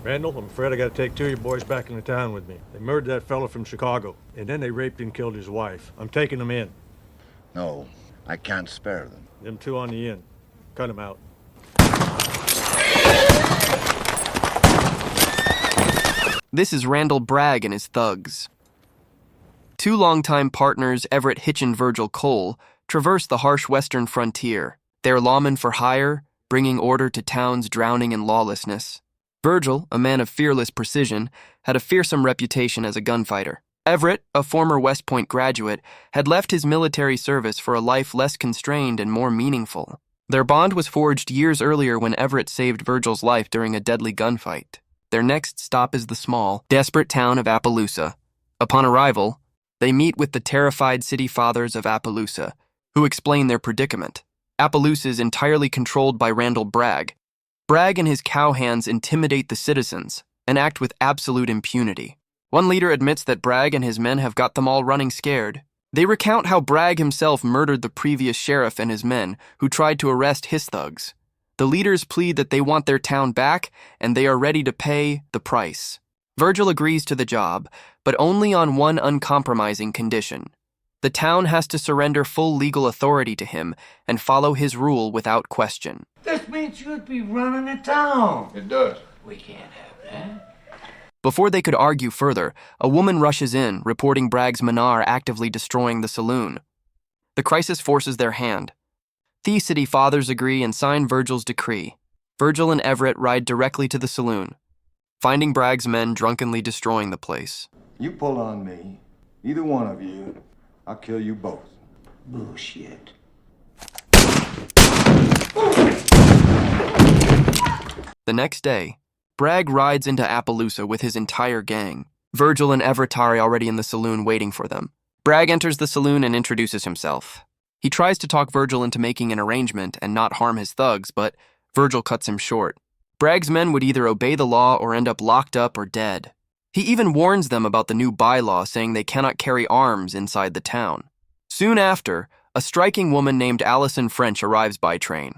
Randall, I'm afraid I gotta take two of your boys back into town with me. They murdered that fella from Chicago, and then they raped and killed his wife. I'm taking them in. No, I can't spare them. Them two on the inn. Cut them out. This is Randall Bragg and his thugs. Two longtime partners, Everett Hitch and Virgil Cole, traverse the harsh western frontier. They are lawmen for hire, bringing order to towns drowning in lawlessness. Virgil, a man of fearless precision, had a fearsome reputation as a gunfighter. Everett, a former West Point graduate, had left his military service for a life less constrained and more meaningful. Their bond was forged years earlier when Everett saved Virgil's life during a deadly gunfight. Their next stop is the small, desperate town of Appaloosa. Upon arrival, they meet with the terrified city fathers of Appaloosa, who explain their predicament. Appaloosa is entirely controlled by Randall Bragg. Bragg and his cowhands intimidate the citizens and act with absolute impunity. One leader admits that Bragg and his men have got them all running scared. They recount how Bragg himself murdered the previous sheriff and his men, who tried to arrest his thugs. The leaders plead that they want their town back, and they are ready to pay the price. Virgil agrees to the job, but only on one uncompromising condition. The town has to surrender full legal authority to him and follow his rule without question. This means you'd be running the town. It does. We can't have that. Before they could argue further, a woman rushes in, reporting Bragg's men are actively destroying the saloon. The crisis forces their hand. The city fathers agree and sign Virgil's decree. Virgil and Everett ride directly to the saloon, finding Bragg's men drunkenly destroying the place. You pull on me, either one of you, I'll kill you both. Bullshit. The next day, Bragg rides into Appaloosa with his entire gang. Virgil and Everett are already in the saloon waiting for them. Bragg enters the saloon and introduces himself. He tries to talk Virgil into making an arrangement and not harm his thugs, but Virgil cuts him short. Bragg's men would either obey the law or end up locked up or dead. He even warns them about the new bylaw saying they cannot carry arms inside the town. Soon after, a striking woman named Allison French arrives by train.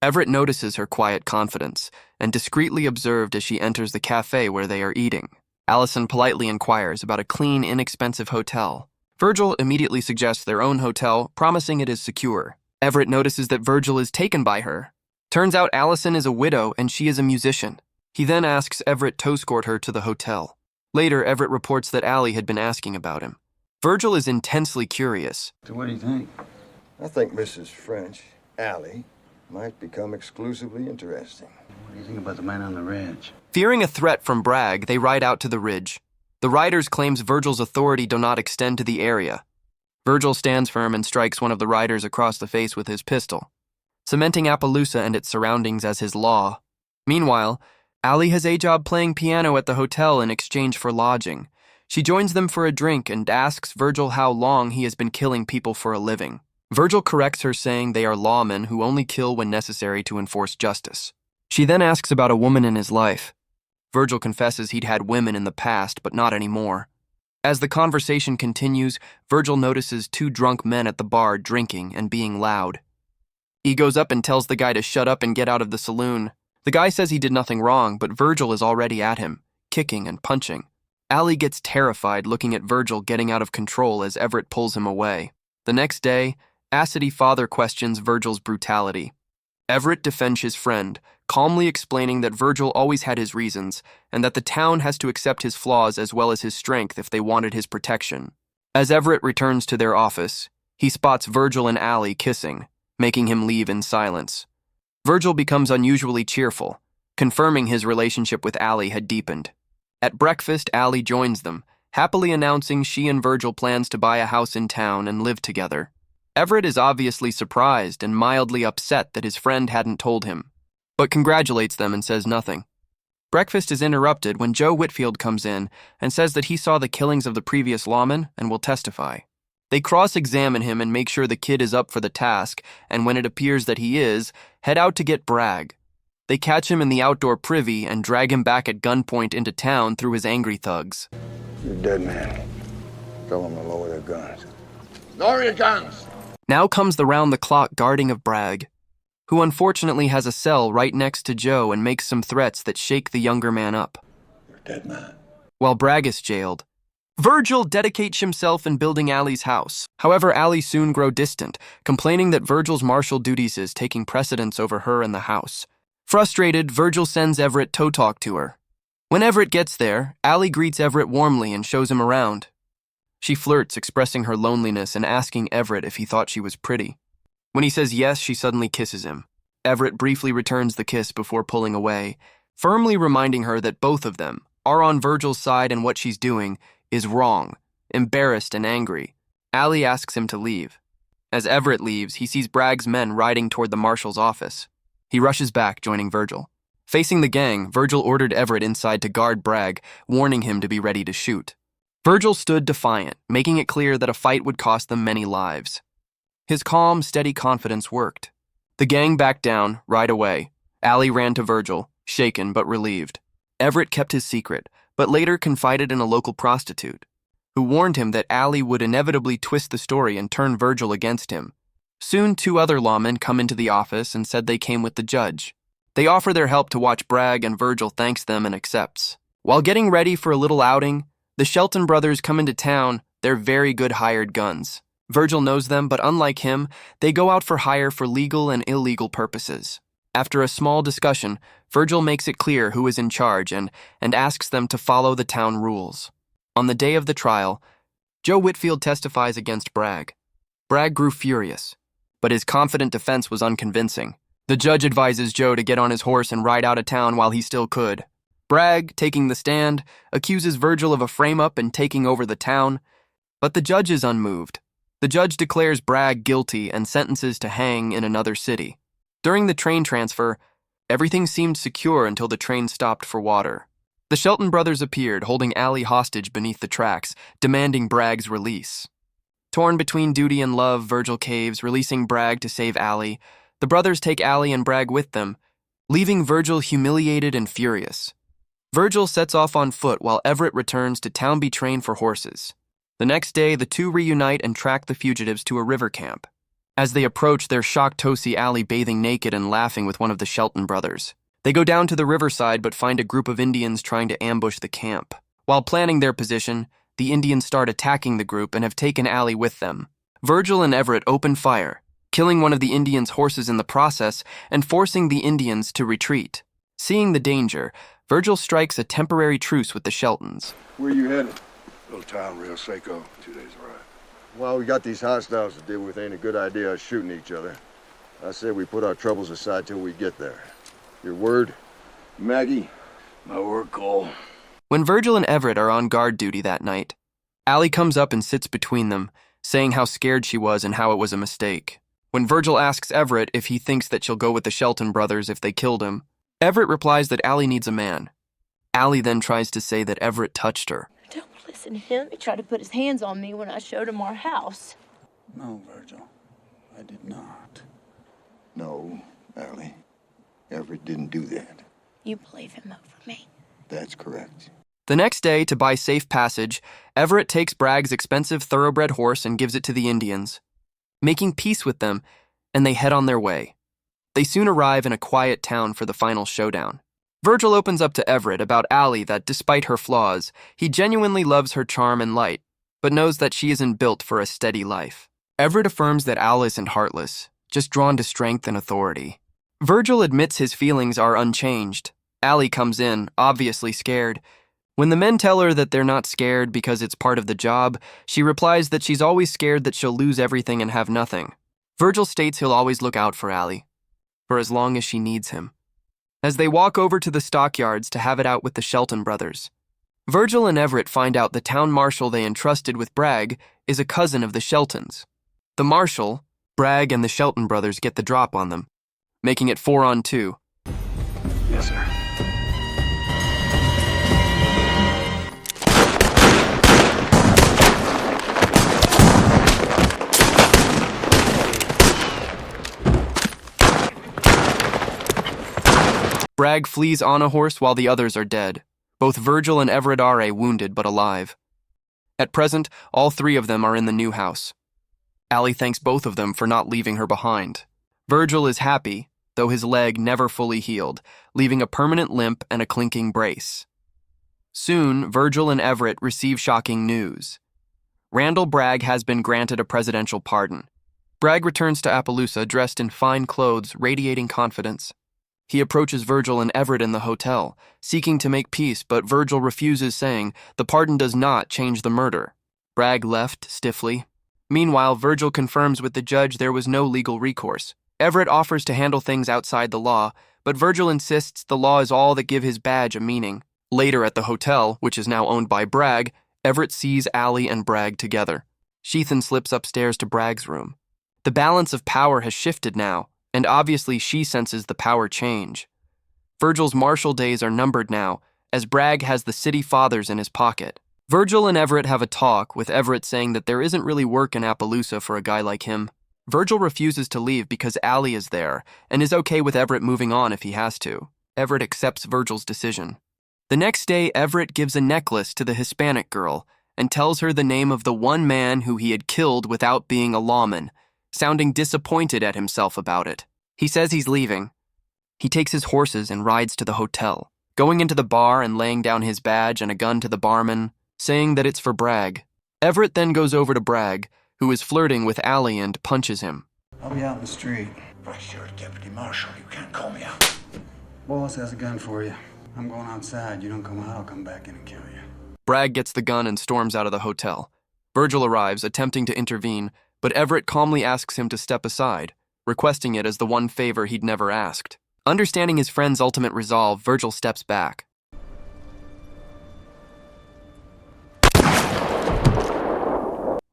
Everett notices her quiet confidence and discreetly observed as she enters the cafe where they are eating. Allison politely inquires about a clean, inexpensive hotel. Virgil immediately suggests their own hotel, promising it is secure. Everett notices that Virgil is taken by her. Turns out Allison is a widow and she is a musician. He then asks Everett to escort her to the hotel. Later, Everett reports that Allie had been asking about him. Virgil is intensely curious. So what do you think? I think Mrs. French, Allie, might become exclusively interesting. What do you think about the man on the ridge? Fearing a threat from Bragg, they ride out to the ridge. The riders claims Virgil's authority do not extend to the area. Virgil stands firm and strikes one of the riders across the face with his pistol, cementing Appaloosa and its surroundings as his law. Meanwhile, Allie has a job playing piano at the hotel in exchange for lodging. She joins them for a drink and asks Virgil how long he has been killing people for a living. Virgil corrects her, saying they are lawmen who only kill when necessary to enforce justice. She then asks about a woman in his life. Virgil confesses he'd had women in the past, but not anymore. As the conversation continues, Virgil notices two drunk men at the bar drinking and being loud. He goes up and tells the guy to shut up and get out of the saloon. The guy says he did nothing wrong, but Virgil is already at him, kicking and punching. Allie gets terrified looking at Virgil getting out of control as Everett pulls him away. The next day, Acity father questions Virgil's brutality. Everett defends his friend, calmly explaining that Virgil always had his reasons, and that the town has to accept his flaws as well as his strength if they wanted his protection. As Everett returns to their office, he spots Virgil and Allie kissing, making him leave in silence. Virgil becomes unusually cheerful, confirming his relationship with Allie had deepened. At breakfast, Allie joins them, happily announcing she and Virgil plans to buy a house in town and live together. Everett is obviously surprised and mildly upset that his friend hadn't told him, but congratulates them and says nothing. Breakfast is interrupted when Joe Whitfield comes in and says that he saw the killings of the previous lawmen and will testify. They cross-examine him and make sure the kid is up for the task, and when it appears that he is, head out to get Bragg. They catch him in the outdoor privy and drag him back at gunpoint into town through his angry thugs. You're a dead man. Tell them to lower their guns. Lower your guns! Now comes the round-the-clock guarding of Bragg. who unfortunately has a cell right next to Joe and makes some threats that shake the younger man up. You're a dead man. While Bragg is jailed, Virgil dedicates himself in building Allie's house. However, Allie soon grows distant, complaining that Virgil's martial duties is taking precedence over her and the house. Frustrated, Virgil sends Everett to talk to her. When Everett gets there, Allie greets Everett warmly and shows him around. She flirts, expressing her loneliness and asking Everett if he thought she was pretty. When he says yes, she suddenly kisses him. Everett briefly returns the kiss before pulling away, firmly reminding her that both of them are on Virgil's side and what she's doing is wrong. Embarrassed and angry, Allie asks him to leave. As Everett leaves, he sees Bragg's men riding toward the marshal's office. He rushes back, joining Virgil. Facing the gang, Virgil ordered Everett inside to guard Bragg, warning him to be ready to shoot. Virgil stood defiant, making it clear that a fight would cost them many lives. His calm, steady confidence worked. The gang backed down right away. Allie ran to Virgil, shaken but relieved. Everett kept his secret, but later confided in a local prostitute, who warned him that Allie would inevitably twist the story and turn Virgil against him. Soon, 2 other lawmen come into the office and said they came with the judge. They offer their help to watch Bragg, and Virgil thanks them and accepts. While getting ready for a little outing, the Shelton brothers come into town. They're very good hired guns. Virgil knows them, but unlike him, they go out for hire for legal and illegal purposes. After a small discussion, Virgil makes it clear who is in charge and asks them to follow the town rules. On the day of the trial, Joe Whitfield testifies against Bragg. Bragg grew furious, but his confident defense was unconvincing. The judge advises Joe to get on his horse and ride out of town while he still could. Bragg, taking the stand, accuses Virgil of a frame-up and taking over the town, but the judge is unmoved. The judge declares Bragg guilty and sentences to hang in another city. During the train transfer, everything seemed secure until the train stopped for water. The Shelton brothers appeared, holding Allie hostage beneath the tracks, demanding Bragg's release. Torn between duty and love, Virgil caves, releasing Bragg to save Allie. The brothers take Allie and Bragg with them, leaving Virgil humiliated and furious. Virgil sets off on foot while Everett returns to town be trained for horses. The next day, the two reunite and track the fugitives to a river camp. As they approach, they're shocked to see Allie bathing naked and laughing with one of the Shelton brothers. They go down to the riverside but find a group of Indians trying to ambush the camp. While planning their position, the Indians start attacking the group and have taken Allie with them. Virgil and Everett open fire, killing one of the Indians' horses in the process and forcing the Indians to retreat. Seeing the danger, Virgil strikes a temporary truce with the Sheltons. Where you headed? Little town, Rio Seco, 2 days ride. Well, we got these hostiles to deal with. Ain't a good idea us shooting each other. I say we put our troubles aside till we get there. Your word? Maggie? My word, Cole. When Virgil and Everett are on guard duty that night, Allie comes up and sits between them, saying how scared she was and how it was a mistake. When Virgil asks Everett if he thinks that she'll go with the Shelton brothers if they killed him, Everett replies that Allie needs a man. Allie then tries to say that Everett touched her. Don't listen to him. He tried to put his hands on me when I showed him our house. No, Virgil. I did not. No, Allie. Everett didn't do that. You believe him over me. That's correct. The next day, to buy safe passage, Everett takes Bragg's expensive thoroughbred horse and gives it to the Indians, making peace with them, and they head on their way. They soon arrive in a quiet town for the final showdown. Virgil opens up to Everett about Allie that, despite her flaws, he genuinely loves her charm and light, but knows that she isn't built for a steady life. Everett affirms that Al isn't heartless, just drawn to strength and authority. Virgil admits his feelings are unchanged. Allie comes in, obviously scared. When the men tell her that they're not scared because it's part of the job, she replies that she's always scared that she'll lose everything and have nothing. Virgil states he'll always look out for Allie, for as long as she needs him. As they walk over to the stockyards to have it out with the Shelton brothers, Virgil and Everett find out the town marshal they entrusted with Bragg is a cousin of the Sheltons. The marshal, Bragg, and the Shelton brothers get the drop on them, making it 4-on-2. Yes, sir. Bragg flees on a horse while the others are dead. Both Virgil and Everett are wounded but alive. At present, all 3 of them are in the new house. Allie thanks both of them for not leaving her behind. Virgil is happy, though his leg never fully healed, leaving a permanent limp and a clinking brace. Soon, Virgil and Everett receive shocking news. Randall Bragg has been granted a presidential pardon. Bragg returns to Appaloosa dressed in fine clothes, radiating confidence. He approaches Virgil and Everett in the hotel, seeking to make peace, but Virgil refuses, saying the pardon does not change the murder. Bragg left stiffly. Meanwhile, Virgil confirms with the judge there was no legal recourse. Everett offers to handle things outside the law, but Virgil insists the law is all that give his badge a meaning. Later at the hotel, which is now owned by Bragg, Everett sees Allie and Bragg together. Sheathan slips upstairs to Bragg's room. The balance of power has shifted now, and obviously she senses the power change. Virgil's martial days are numbered now, as Bragg has the city fathers in his pocket. Virgil and Everett have a talk, with Everett saying that there isn't really work in Appaloosa for a guy like him. Virgil refuses to leave because Allie is there, and is okay with Everett moving on if he has to. Everett accepts Virgil's decision. The next day, Everett gives a necklace to the Hispanic girl and tells her the name of the one man who he had killed without being a lawman, sounding disappointed at himself about it. He says he's leaving. He takes his horses and rides to the hotel, going into the bar and laying down his badge and a gun to the barman, saying that it's for Bragg. Everett then goes over to Bragg, who is flirting with Allie, and punches him. I'll be out in the street. Bryce, you're a deputy marshal. You can't call me out. Boss has a gun for you. I'm going outside. You don't come out, I'll come back in and kill you. Bragg gets the gun and storms out of the hotel. Virgil arrives, attempting to intervene, but Everett calmly asks him to step aside, requesting it as the one favor he'd never asked. Understanding his friend's ultimate resolve, Virgil steps back.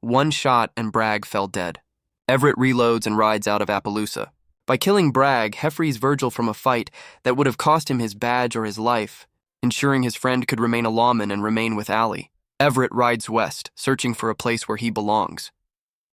One shot and Bragg fell dead. Everett reloads and rides out of Appaloosa. By killing Bragg, he frees Virgil from a fight that would have cost him his badge or his life, ensuring his friend could remain a lawman and remain with Allie. Everett rides west, searching for a place where he belongs.